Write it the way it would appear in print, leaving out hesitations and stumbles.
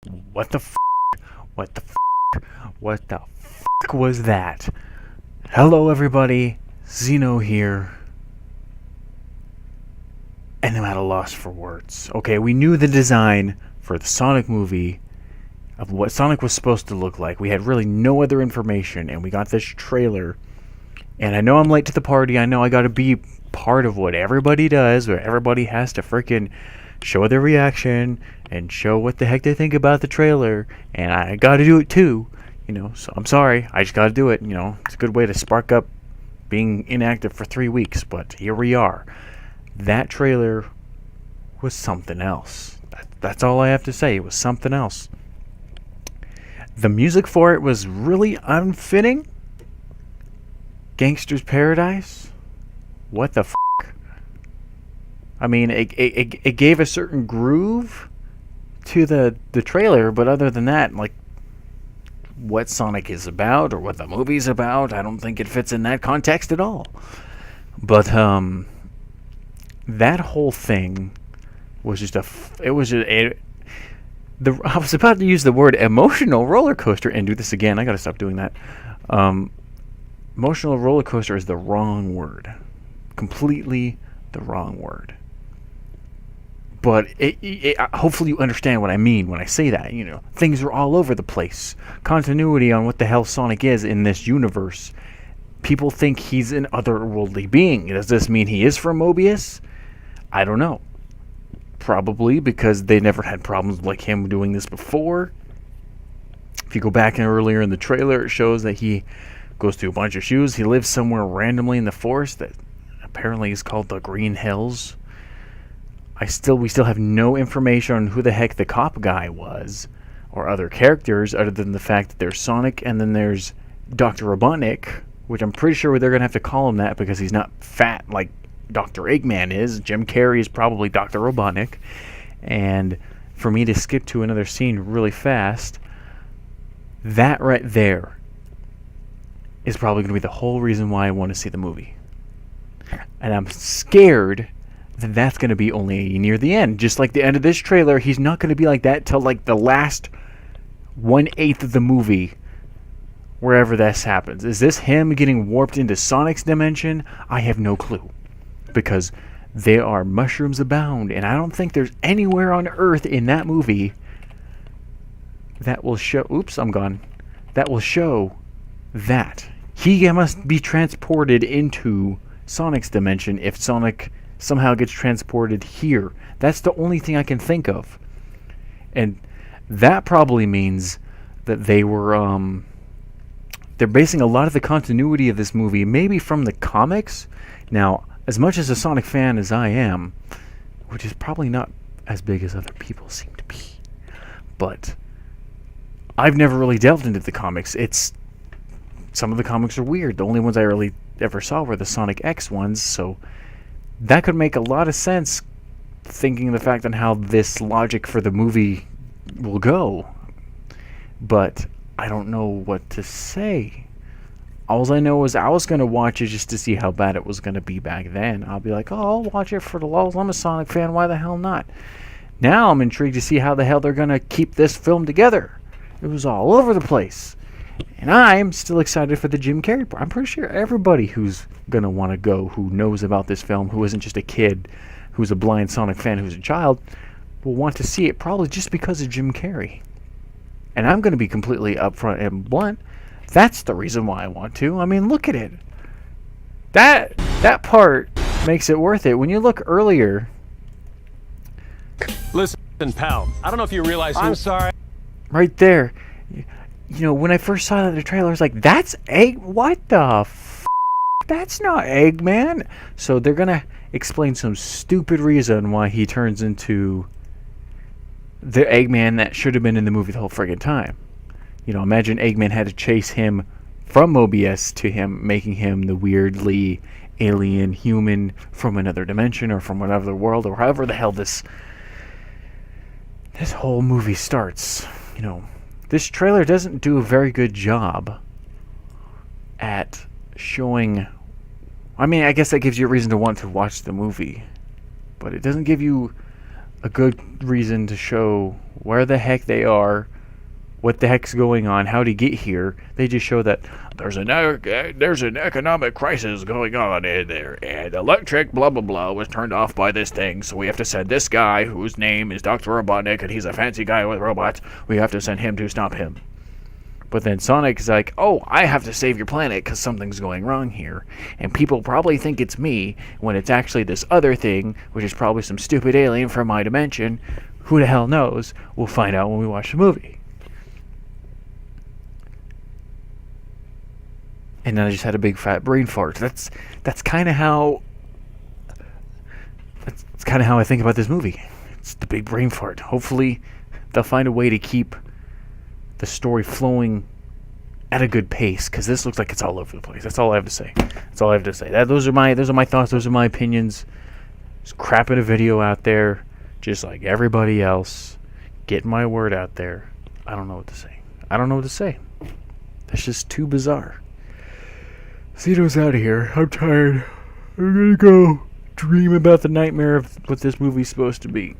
What the f? What the f? What the f was that? Hello, everybody. Xeno here. And I'm at a loss for words. Okay, we knew the design for the Sonic movie of what Sonic was supposed to look like. We had really no other information, and we got this trailer. And I know I'm late to the party. I know I gotta be part of what everybody does, where everybody has to freaking show their reaction and show what the heck they think about the trailer. And I gotta do it too, so I'm sorry. I just gotta do it. It's a good way to spark up being inactive for 3 weeks, but here we are. That trailer was something else. That's all I have to say. It was something else. The music for it was really unfitting. Gangster's Paradise? What the f***? I mean, it gave a certain groove to the trailer, but other than that, like, what Sonic is about or what the movie's about, I don't think it fits in that context at all. But that whole thing was just I was about to use the word emotional roller coaster and do this again. I gotta stop doing that. Emotional roller coaster is the wrong word. Completely the wrong word. But hopefully you understand what I mean when I say that. Things are all over the place. Continuity on what the hell Sonic is in this universe. People think he's an otherworldly being. Does this mean he is from Mobius? I don't know. Probably because they never had problems like him doing this before. If you go back earlier in the trailer, it shows that he goes through a bunch of shoes. He lives somewhere randomly in the forest that apparently is called the Green Hills. We still have no information on who the heck the cop guy was or other characters other than the fact that there's Sonic and then there's Dr. Robotnik, which I'm pretty sure they're going to have to call him that because he's not fat like Dr. Eggman is. Jim Carrey is probably Dr. Robotnik. And for me to skip to another scene really fast, that right there is probably going to be the whole reason why I want to see the movie. And I'm scared that that's going to be only near the end. Just like the end of this trailer, he's not going to be like that till like the last 1/8 of the movie, wherever this happens. Is this him getting warped into Sonic's dimension? I have no clue. Because there are mushrooms abound, and I don't think there's anywhere on Earth in that movie that will show... Oops, I'm gone. That will show that. He must be transported into Sonic's dimension if Sonic somehow gets transported here. That's the only thing I can think of. And that probably means that they were... they're basing a lot of the continuity of this movie maybe from the comics. Now, as much as a Sonic fan as I am, which is probably not as big as other people seem to be, but I've never really delved into the comics. Some of the comics are weird. The only ones I really ever saw were the Sonic X ones, so that could make a lot of sense thinking the fact on how this logic for the movie will go. But I don't know what to say. All I know is I was going to watch it just to see how bad it was going to be back then. I'll be like, oh, I'll watch it for the lulz. I'm a Sonic fan. Why the hell not? Now I'm intrigued to see how the hell they're going to keep this film together. It was all over the place. And I'm still excited for the Jim Carrey part. I'm pretty sure everybody who's going to want to go, who knows about this film, who isn't just a kid, who's a blind Sonic fan, who's a child, will want to see it probably just because of Jim Carrey. And I'm going to be completely upfront and blunt. That's the reason why I want to. I mean, look at it. That part makes it worth it. When you look earlier... Listen, pal, I don't know if you realize I'm sorry. Right there. When I first saw that in the trailer, I was like, that's Egg... What the f***? That's not Eggman. So they're going to explain some stupid reason why he turns into the Eggman that should have been in the movie the whole friggin' time. Imagine Eggman had to chase him from Mobius to him, making him the weirdly alien human from another dimension or from another world or however the hell this whole movie starts. This trailer doesn't do a very good job at showing... I mean, I guess that gives you a reason to want to watch the movie. But it doesn't give you a good reason to show where the heck they are, what the heck's going on, how to get here. They just show that there's an economic crisis going on in there, and electric blah blah blah was turned off by this thing, so we have to send this guy whose name is Dr. Robotnik, and he's a fancy guy with robots. We have to send him to stop him. But then Sonic's like, oh, I have to save your planet because something's going wrong here. And people probably think it's me when it's actually this other thing, which is probably some stupid alien from my dimension. Who the hell knows? We'll find out when we watch the movie. And then I just had a big fat brain fart. That's kind of how... That's kind of how I think about this movie. It's the big brain fart. Hopefully, they'll find a way to keep the story flowing at a good pace, because this looks like it's all over the place. That's all I have to say. Those are my thoughts. Those are my opinions. Just crapping a video out there, just like everybody else. Getting my word out there. I don't know what to say. That's just too bizarre. Zito's out of here. I'm tired. I'm gonna go dream about the nightmare of what this movie's supposed to be.